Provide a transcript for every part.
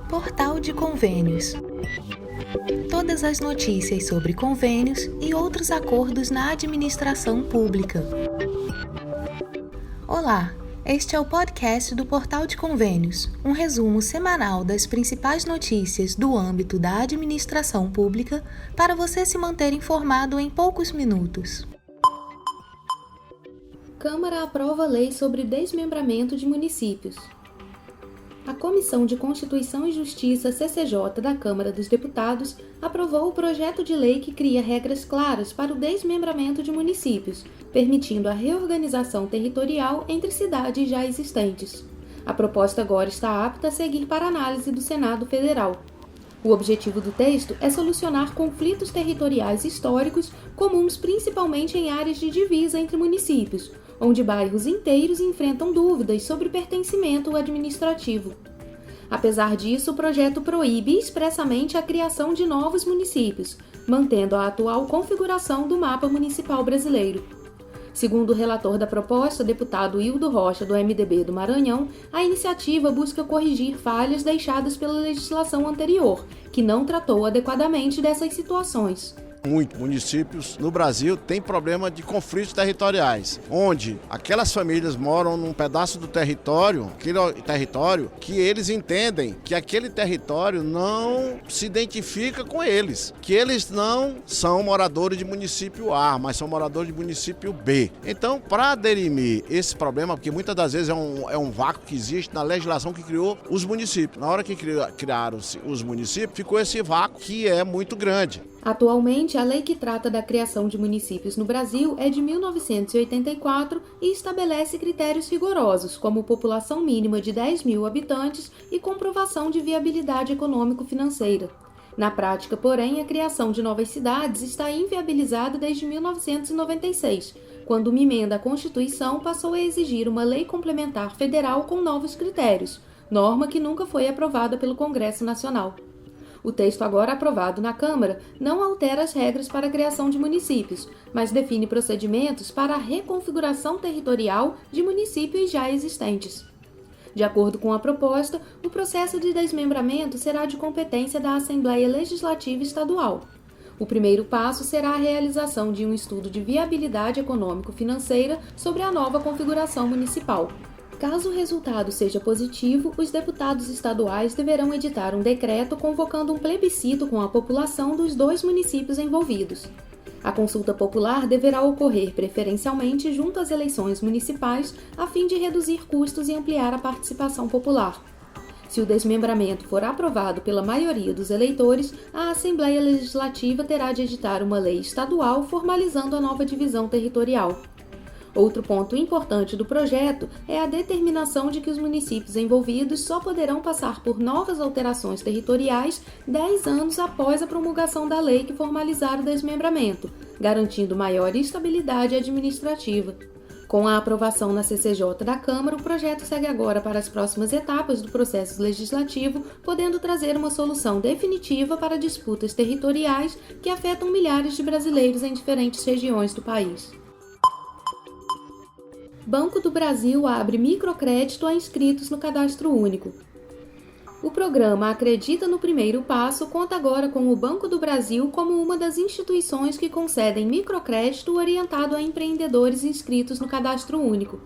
Portal de Convênios. Todas as notícias sobre convênios e outros acordos na administração pública. Olá, este é o podcast do Portal de Convênios, um resumo semanal das principais notícias do âmbito da administração pública para você se manter informado em poucos minutos. Câmara aprova lei sobre desmembramento de municípios. A Comissão de Constituição e Justiça, CCJ, da Câmara dos Deputados, aprovou o projeto de lei que cria regras claras para o desmembramento de municípios, permitindo a reorganização territorial entre cidades já existentes. A proposta agora está apta a seguir para análise do Senado Federal. O objetivo do texto é solucionar conflitos territoriais históricos comuns principalmente em áreas de divisa entre municípios, onde bairros inteiros enfrentam dúvidas sobre pertencimento administrativo. Apesar disso, o projeto proíbe expressamente a criação de novos municípios, mantendo a atual configuração do mapa municipal brasileiro. Segundo o relator da proposta, deputado Hildo Rocha, do MDB do Maranhão, a iniciativa busca corrigir falhas deixadas pela legislação anterior, que não tratou adequadamente dessas situações. Muitos municípios no Brasil têm problema de conflitos territoriais, onde aquelas famílias moram num pedaço do território, que eles entendem que aquele território não se identifica com eles, que eles não são moradores de município A, mas são moradores de município B. Então, para dirimir esse problema, porque muitas das vezes é um vácuo que existe na legislação que criou os municípios. Na hora que criaram-se os municípios, ficou esse vácuo que é muito grande. Atualmente, a lei que trata da criação de municípios no Brasil é de 1984 e estabelece critérios rigorosos, como população mínima de 10 mil habitantes e comprovação de viabilidade econômico-financeira. Na prática, porém, a criação de novas cidades está inviabilizada desde 1996, quando uma emenda à Constituição passou a exigir uma lei complementar federal com novos critérios, norma que nunca foi aprovada pelo Congresso Nacional. O texto agora aprovado na Câmara não altera as regras para a criação de municípios, mas define procedimentos para a reconfiguração territorial de municípios já existentes. De acordo com a proposta, o processo de desmembramento será de competência da Assembleia Legislativa Estadual. O primeiro passo será a realização de um estudo de viabilidade econômico-financeira sobre a nova configuração municipal. Caso o resultado seja positivo, os deputados estaduais deverão editar um decreto convocando um plebiscito com a população dos dois municípios envolvidos. A consulta popular deverá ocorrer preferencialmente junto às eleições municipais, a fim de reduzir custos e ampliar a participação popular. Se o desmembramento for aprovado pela maioria dos eleitores, a Assembleia Legislativa terá de editar uma lei estadual formalizando a nova divisão territorial. Outro ponto importante do projeto é a determinação de que os municípios envolvidos só poderão passar por novas alterações territoriais 10 anos após a promulgação da lei que formalizar o desmembramento, garantindo maior estabilidade administrativa. Com a aprovação na CCJ da Câmara, o projeto segue agora para as próximas etapas do processo legislativo, podendo trazer uma solução definitiva para disputas territoriais que afetam milhares de brasileiros em diferentes regiões do país. Banco do Brasil abre microcrédito a inscritos no Cadastro Único. O programa Acredita no Primeiro Passo conta agora com o Banco do Brasil como uma das instituições que concedem microcrédito orientado a empreendedores inscritos no Cadastro Único.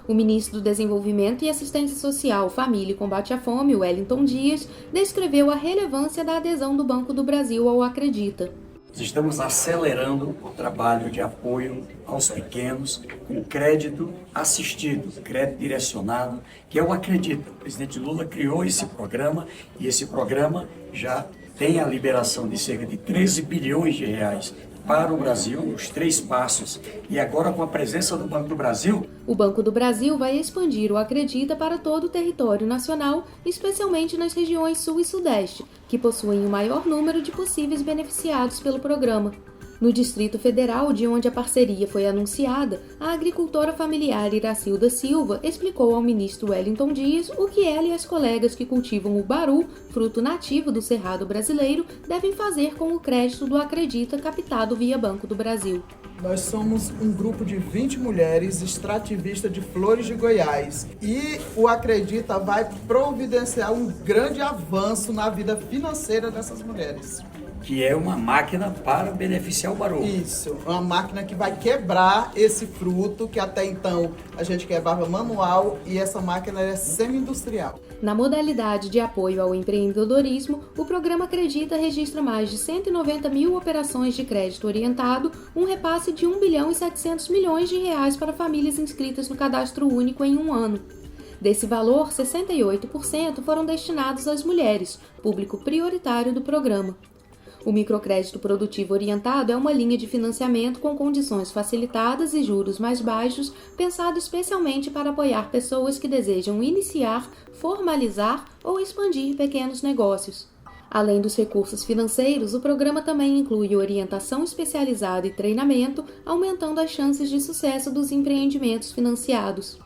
O ministro do Desenvolvimento e Assistência Social, Família e Combate à Fome, Wellington Dias, descreveu a relevância da adesão do Banco do Brasil ao Acredita. Estamos acelerando o trabalho de apoio aos pequenos com crédito assistido, crédito direcionado, que é o Acredita. O presidente Lula criou esse programa e esse programa já tem a liberação de cerca de 13 bilhões de reais para o Brasil, os 3 passos, e agora com a presença do Banco do Brasil. O Banco do Brasil vai expandir o Acredita para todo o território nacional, especialmente nas regiões Sul e Sudeste, que possuem o maior número de possíveis beneficiados pelo programa. No Distrito Federal, de onde a parceria foi anunciada, a agricultora familiar Iracilda Silva explicou ao ministro Wellington Dias o que ela e as colegas que cultivam o baru, fruto nativo do Cerrado brasileiro, devem fazer com o crédito do Acredita captado via Banco do Brasil. Nós somos um grupo de 20 mulheres extrativistas de Flores de Goiás e o Acredita vai providenciar um grande avanço na vida financeira dessas mulheres. Que é uma máquina para beneficiar o baru. Isso, uma máquina que vai quebrar esse fruto que até então a gente quebrava manual e essa máquina é semi-industrial. Na modalidade de apoio ao empreendedorismo, o programa Acredita registra mais de 190 mil operações de crédito orientado, um repasse de 1 bilhão e 700 milhões de reais para famílias inscritas no Cadastro Único em um ano. Desse valor, 68% foram destinados às mulheres, público prioritário do programa. O microcrédito produtivo orientado é uma linha de financiamento com condições facilitadas e juros mais baixos, pensado especialmente para apoiar pessoas que desejam iniciar, formalizar ou expandir pequenos negócios. Além dos recursos financeiros, o programa também inclui orientação especializada e treinamento, aumentando as chances de sucesso dos empreendimentos financiados.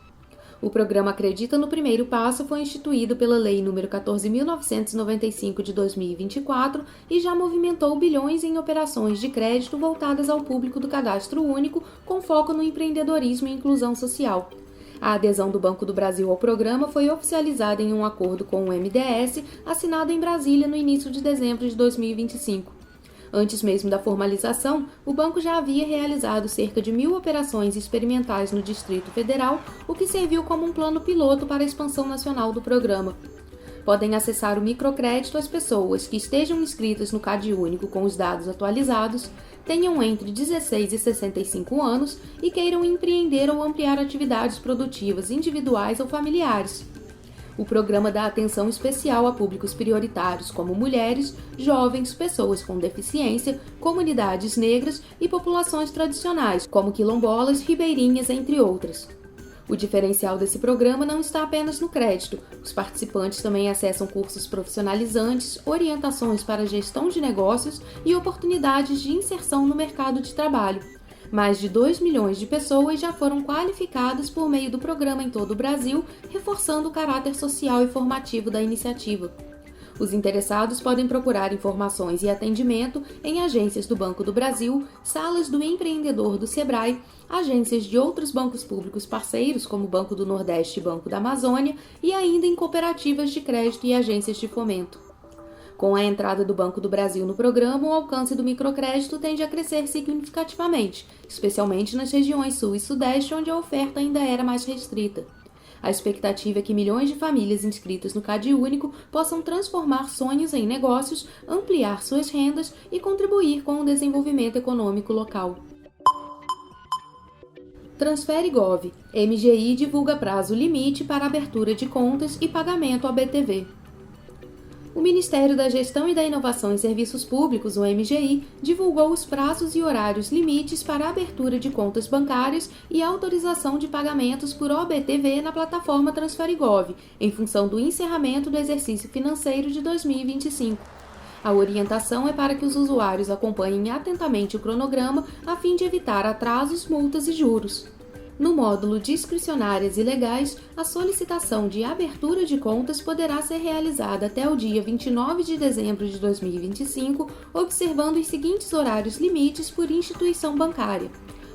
O programa Acredita no Primeiro Passo foi instituído pela Lei nº 14.995 de 2024 e já movimentou bilhões em operações de crédito voltadas ao público do Cadastro Único, com foco no empreendedorismo e inclusão social. A adesão do Banco do Brasil ao programa foi oficializada em um acordo com o MDS, assinado em Brasília no início de dezembro de 2025. Antes mesmo da formalização, o banco já havia realizado cerca de 1.000 operações experimentais no Distrito Federal, o que serviu como um plano piloto para a expansão nacional do programa. Podem acessar o microcrédito as pessoas que estejam inscritas no CadÚnico com os dados atualizados, tenham entre 16 e 65 anos e queiram empreender ou ampliar atividades produtivas individuais ou familiares. O programa dá atenção especial a públicos prioritários como mulheres, jovens, pessoas com deficiência, comunidades negras e populações tradicionais, como quilombolas, ribeirinhas, entre outras. O diferencial desse programa não está apenas no crédito. Os participantes também acessam cursos profissionalizantes, orientações para gestão de negócios e oportunidades de inserção no mercado de trabalho. Mais de 2 milhões de pessoas já foram qualificadas por meio do programa em todo o Brasil, reforçando o caráter social e formativo da iniciativa. Os interessados podem procurar informações e atendimento em agências do Banco do Brasil, salas do empreendedor do Sebrae, agências de outros bancos públicos parceiros, como o Banco do Nordeste e Banco da Amazônia, e ainda em cooperativas de crédito e agências de fomento. Com a entrada do Banco do Brasil no programa, o alcance do microcrédito tende a crescer significativamente, especialmente nas regiões Sul e Sudeste, onde a oferta ainda era mais restrita. A expectativa é que milhões de famílias inscritas no CadÚnico possam transformar sonhos em negócios, ampliar suas rendas e contribuir com o desenvolvimento econômico local. Transfere.gov. MGI divulga prazo limite para abertura de contas e pagamento à BTV. O Ministério da Gestão e da Inovação em Serviços Públicos, o MGI, divulgou os prazos e horários limites para a abertura de contas bancárias e autorização de pagamentos por OBTV na plataforma Transfere.gov, em função do encerramento do exercício financeiro de 2025. A orientação é para que os usuários acompanhem atentamente o cronograma a fim de evitar atrasos, multas e juros. No módulo Discricionárias e Legais, a solicitação de abertura de contas poderá ser realizada até o dia 29 de dezembro de 2025, observando os seguintes horários limites por instituição bancária: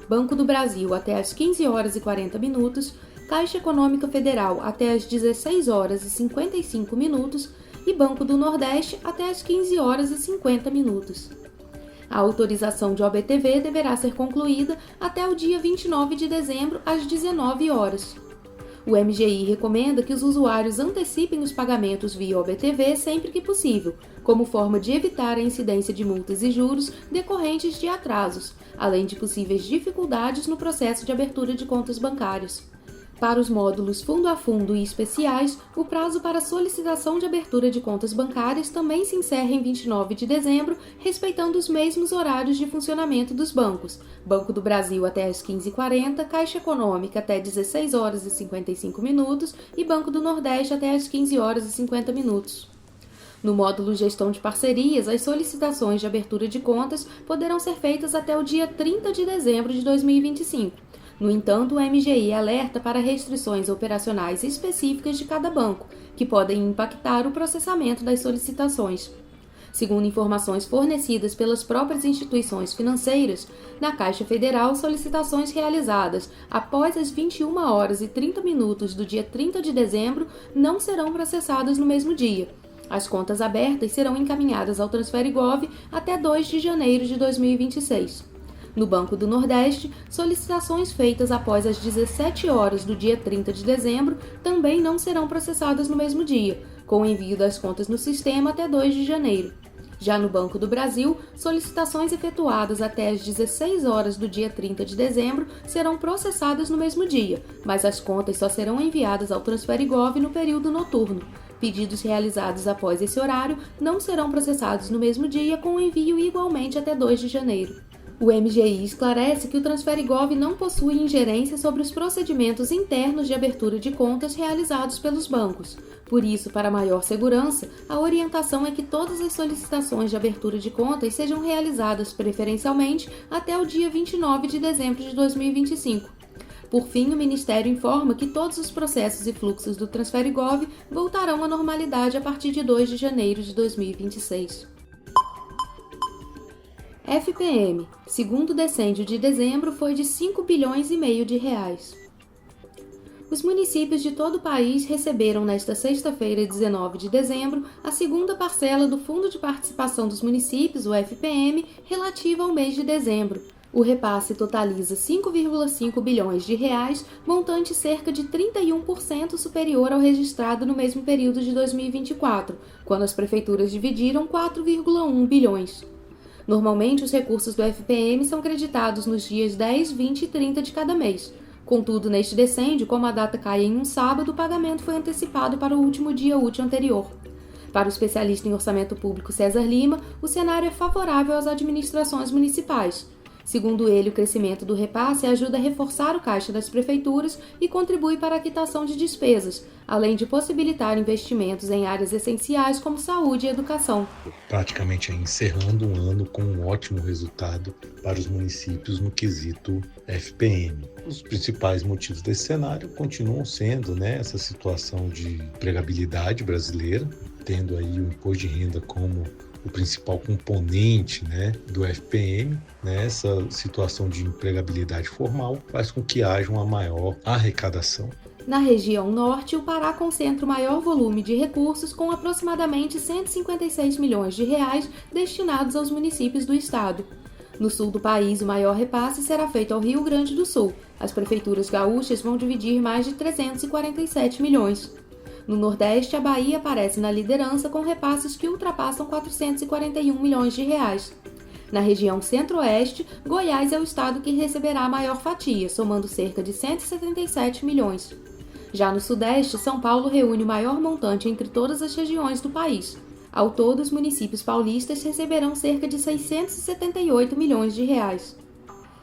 Banco do Brasil até às 15 horas e 40 minutos, Caixa Econômica Federal até às 16 horas e 55 minutos e Banco do Nordeste até às 15 horas e 50 minutos. A autorização de OBTV deverá ser concluída até o dia 29 de dezembro, às 19 horas. O MGI recomenda que os usuários antecipem os pagamentos via OBTV sempre que possível, como forma de evitar a incidência de multas e juros decorrentes de atrasos, além de possíveis dificuldades no processo de abertura de contas bancárias. Para os módulos Fundo a Fundo e Especiais, o prazo para solicitação de abertura de contas bancárias também se encerra em 29 de dezembro, respeitando os mesmos horários de funcionamento dos bancos: Banco do Brasil até às 15h40, Caixa Econômica até 16 horas e 55 minutos e Banco do Nordeste até às 15 horas e 50 minutos. No módulo Gestão de Parcerias, as solicitações de abertura de contas poderão ser feitas até o dia 30 de dezembro de 2025. No entanto, o MGI alerta para restrições operacionais específicas de cada banco, que podem impactar o processamento das solicitações. Segundo informações fornecidas pelas próprias instituições financeiras, na Caixa Federal, solicitações realizadas após as 21 horas e 30 minutos do dia 30 de dezembro não serão processadas no mesmo dia. As contas abertas serão encaminhadas ao Transferigov até 2 de janeiro de 2026. No Banco do Nordeste, solicitações feitas após as 17 horas do dia 30 de dezembro também não serão processadas no mesmo dia, com o envio das contas no sistema até 2 de janeiro. Já no Banco do Brasil, solicitações efetuadas até as 16 horas do dia 30 de dezembro serão processadas no mesmo dia, mas as contas só serão enviadas ao Transferigov no período noturno. Pedidos realizados após esse horário não serão processados no mesmo dia, com o envio igualmente até 2 de janeiro. O MGI esclarece que o Transferigov não possui ingerência sobre os procedimentos internos de abertura de contas realizados pelos bancos. Por isso, para maior segurança, a orientação é que todas as solicitações de abertura de contas sejam realizadas preferencialmente até o dia 29 de dezembro de 2025. Por fim, o Ministério informa que todos os processos e fluxos do Transferigov voltarão à normalidade a partir de 2 de janeiro de 2026. FPM, segundo decêndio de dezembro, foi de 5,5 bilhões de reais. Os municípios de todo o país receberam nesta sexta-feira, 19 de dezembro, a segunda parcela do Fundo de Participação dos Municípios, o FPM, relativa ao mês de dezembro. O repasse totaliza 5,5 bilhões de reais, montante cerca de 31% superior ao registrado no mesmo período de 2024, quando as prefeituras dividiram 4,1 bilhões. Normalmente, os recursos do FPM são creditados nos dias 10, 20 e 30 de cada mês. Contudo, neste decêndio, como a data cai em um sábado, o pagamento foi antecipado para o último dia útil anterior. Para o especialista em orçamento público César Lima, o cenário é favorável às administrações municipais. Segundo ele, o crescimento do repasse ajuda a reforçar o caixa das prefeituras e contribui para a quitação de despesas, além de possibilitar investimentos em áreas essenciais como saúde e educação. Praticamente encerrando um ano com um ótimo resultado para os municípios no quesito FPM. Os principais motivos desse cenário continuam sendo essa situação de empregabilidade brasileira, tendo aí o imposto de renda como o principal componente do FPM. Essa situação de empregabilidade formal faz com que haja uma maior arrecadação. Na região norte, o Pará concentra o maior volume de recursos, com aproximadamente 156 milhões de reais destinados aos municípios do estado. No sul do país, o maior repasse será feito ao Rio Grande do Sul. As prefeituras gaúchas vão dividir mais de 347 milhões. No Nordeste, a Bahia aparece na liderança com repasses que ultrapassam 441 milhões de reais. Na região Centro-Oeste, Goiás é o estado que receberá a maior fatia, somando cerca de 177 milhões. Já no Sudeste, São Paulo reúne o maior montante entre todas as regiões do país. Ao todo, os municípios paulistas receberão cerca de 678 milhões de reais.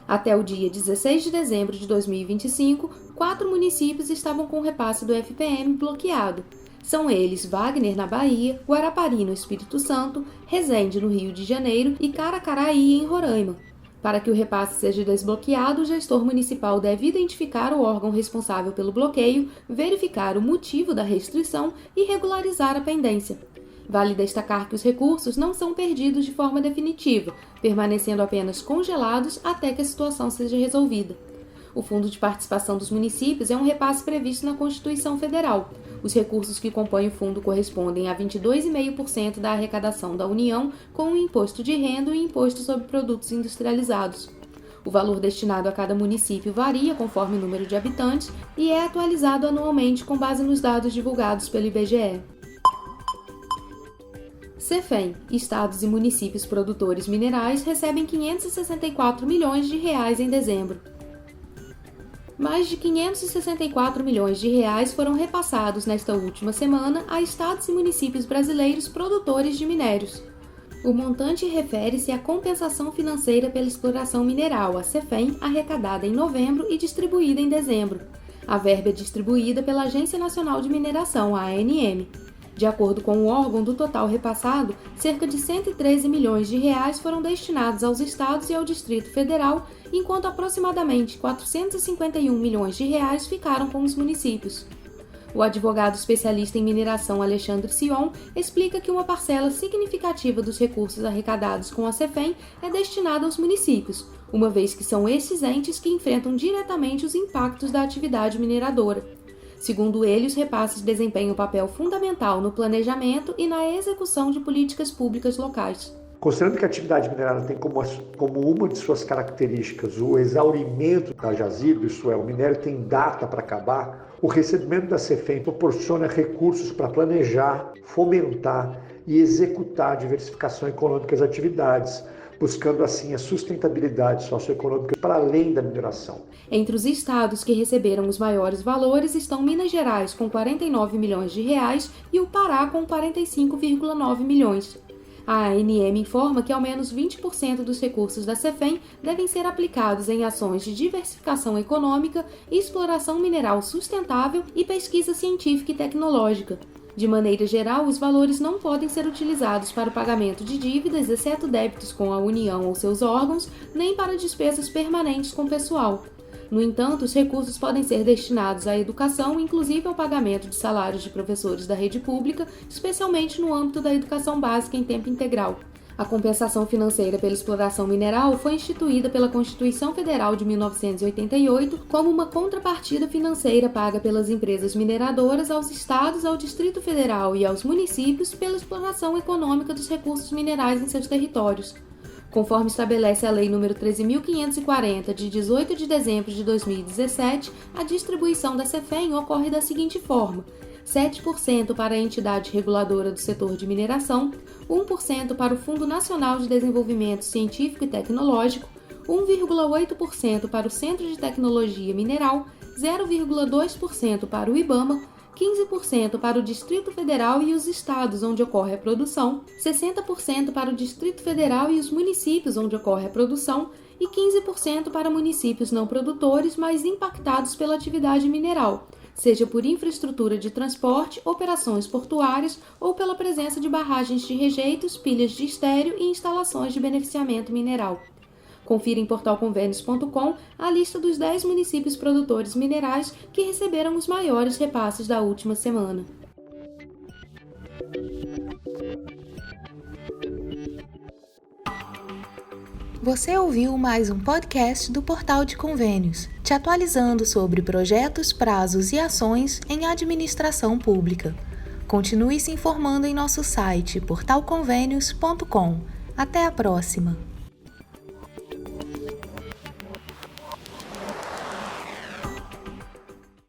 Até o dia 16 de dezembro de 2025, 4 municípios estavam com o repasse do FPM bloqueado. São eles Wagner, na Bahia, Guarapari, no Espírito Santo, Resende, no Rio de Janeiro e Caracaraí, em Roraima. Para que o repasse seja desbloqueado, o gestor municipal deve identificar o órgão responsável pelo bloqueio, verificar o motivo da restrição e regularizar a pendência. Vale destacar que os recursos não são perdidos de forma definitiva, permanecendo apenas congelados até que a situação seja resolvida. O Fundo de Participação dos Municípios é um repasse previsto na Constituição Federal. Os recursos que compõem o fundo correspondem a 22,5% da arrecadação da União, com o imposto de renda e o imposto sobre produtos industrializados. O valor destinado a cada município varia conforme o número de habitantes e é atualizado anualmente com base nos dados divulgados pelo IBGE. Cefem, estados e municípios produtores minerais recebem 564 milhões de reais em dezembro. Mais de 564 milhões de reais foram repassados nesta última semana a estados e municípios brasileiros produtores de minérios. O montante refere-se à compensação financeira pela exploração mineral, a Cefem, arrecadada em novembro e distribuída em dezembro. A verba é distribuída pela Agência Nacional de Mineração, a ANM. De acordo com o órgão, do total repassado, cerca de 113 milhões de reais foram destinados aos estados e ao Distrito Federal, enquanto aproximadamente 451 milhões de reais ficaram com os municípios. O advogado especialista em mineração Alexandre Sion explica que uma parcela significativa dos recursos arrecadados com a Cefem é destinada aos municípios, uma vez que são estes entes que enfrentam diretamente os impactos da atividade mineradora. Segundo ele, os repasses desempenham um papel fundamental no planejamento e na execução de políticas públicas locais. Considerando que a atividade minerária tem como uma de suas características o exaurimento da jazida, isto é, o minério tem data para acabar, o recebimento da Cefem proporciona recursos para planejar, fomentar e executar a diversificação econômica das atividades, buscando assim a sustentabilidade socioeconômica para além da mineração. Entre os estados que receberam os maiores valores estão Minas Gerais com 49 milhões de reais e o Pará com 45,9 milhões. A ANM informa que ao menos 20% dos recursos da Cefem devem ser aplicados em ações de diversificação econômica, exploração mineral sustentável e pesquisa científica e tecnológica. De maneira geral, os valores não podem ser utilizados para o pagamento de dívidas, exceto débitos com a União ou seus órgãos, nem para despesas permanentes com pessoal. No entanto, os recursos podem ser destinados à educação, inclusive ao pagamento de salários de professores da rede pública, especialmente no âmbito da educação básica em tempo integral. A compensação financeira pela exploração mineral foi instituída pela Constituição Federal de 1988 como uma contrapartida financeira paga pelas empresas mineradoras aos estados, ao Distrito Federal e aos municípios pela exploração econômica dos recursos minerais em seus territórios. Conforme estabelece a Lei nº 13.540, de 18 de dezembro de 2017, a distribuição da Cefem ocorre da seguinte forma: 7% para a entidade reguladora do setor de mineração, 1% para o Fundo Nacional de Desenvolvimento Científico e Tecnológico, 1,8% para o Centro de Tecnologia Mineral, 0,2% para o IBAMA, 15% para o Distrito Federal e os estados onde ocorre a produção, 60% para o Distrito Federal e os municípios onde ocorre a produção e 15% para municípios não produtores, mas impactados pela atividade mineral, seja por infraestrutura de transporte, operações portuárias ou pela presença de barragens de rejeitos, pilhas de estéreo e instalações de beneficiamento mineral. Confira em portalconvênios.com a lista dos 10 municípios produtores minerais que receberam os maiores repasses da última semana. Você ouviu mais um podcast do Portal de Convênios, te atualizando sobre projetos, prazos e ações em administração pública. Continue se informando em nosso site portalconvênios.com. Até a próxima!